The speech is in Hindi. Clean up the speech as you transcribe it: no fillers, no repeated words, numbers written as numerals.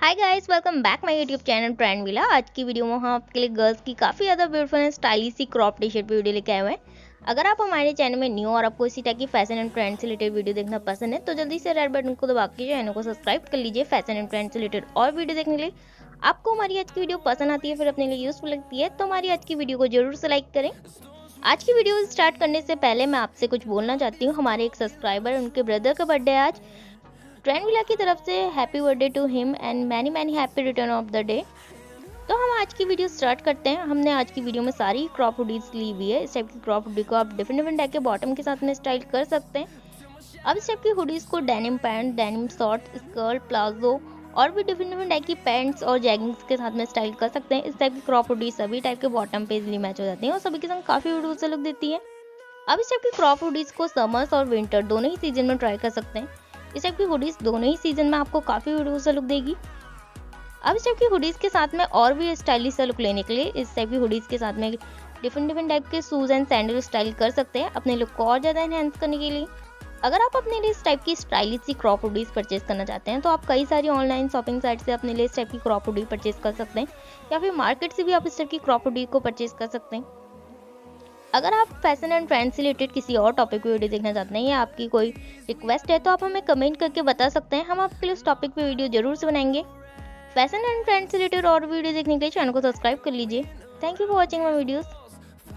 Hi guys, welcome back my YouTube channel trend villa. आज की वीडियो में हम आपके लिए गर्ल्स की काफ़ी ज़्यादा ब्यूटीफुल एंड स्टाइलिश सी क्रॉप टी शर्ट वीडियो लेके आए हुए हैं। अगर आप हमारे चैनल में न्यू और आपको इसी टाइप की फैशन एंड ट्रेंड से रिलेटेड वीडियो देखना पसंद है तो जल्दी से रेड बटन को दबा के चैनल को सब्सक्राइब कर लीजिए फैशन एंड ट्रेंड से रिलेटेड और वीडियो देखने के लिए। आपको हमारी आज की वीडियो पसंद आती है, फिर अपने लिए यूजफुल लगती है तो हमारी आज की वीडियो को जरूर से लाइक करें। आज की वीडियो स्टार्ट करने से पहले मैं आपसे कुछ बोलना चाहती हूँ। हमारे एक सब्सक्राइबर, उनके ब्रदर का बर्थडे है आज। ट्रेंड विला की तरफ से happy birthday to him and many many happy return of the day. तो हम आज की वीडियो स्टार्ट करते हैं। हमने आज की वीडियो में सारी क्रॉप हुडीज ली हुई है। इस टाइप की क्रॉप हुडी को आप डिफरेंट डिफरेंट टाइप के बॉटम के साथ में स्टाइल कर सकते हैं। अब इस टाइप की हुडीज को denim pant, denim short, skirt, palazzo और भी डिफरेंट डिफरेंट टाइप की पैंट्स और जैगिंग्स के साथ में स्टाइल कर सकते हैं। इस टाइप की क्रॉप हुडी सभी टाइप के बॉटम पे इजीली मैच हो जाती हैं और सभी के संग काफ़ी ब्यूटीफुल से लुक देती है। अब इस टाइप की क्रॉप हुडीज को समर्स और विंटर दोनों ही सीजन में ट्राई कर सकते हैं। इस टाइप की हुडीज दोनों ही सीजन में आपको काफ़ी ब्यूटीफुल सा लुक देगी। अब इस टाइप की हुडीज के साथ में और भी स्टाइलिश सा लुक लेने के लिए इस टाइप की हुडीज के साथ में डिफरेंट डिफरेंट टाइप के शूज एंड सैंडल स्टाइल कर सकते हैं अपने लुक को और ज़्यादा एनहेंस करने के लिए। अगर आप अपने लिए इस टाइप की स्टाइलिश सी क्रॉप हुडीज परचेज करना चाहते हैं तो आप कई सारी ऑनलाइन शॉपिंग साइट से अपने लिए इस टाइप की क्रॉप हुडी परचेज कर सकते हैं या फिर मार्केट से भी आप इस टाइप की क्रॉप हुडी को परचेज कर सकते हैं। अगर आप फैशन एंड ट्रेंड से रिलेटेड किसी और टॉपिक पे वीडियो देखना चाहते हैं या आपकी कोई रिक्वेस्ट है तो आप हमें कमेंट करके बता सकते हैं। हम आपके लिए उस टॉपिक पे वीडियो जरूर से बनाएंगे। फैशन एंड ट्रेंड से रिलेटेड और वीडियो देखने के लिए चैनल को सब्सक्राइब कर लीजिए। Thank you for watching my videos.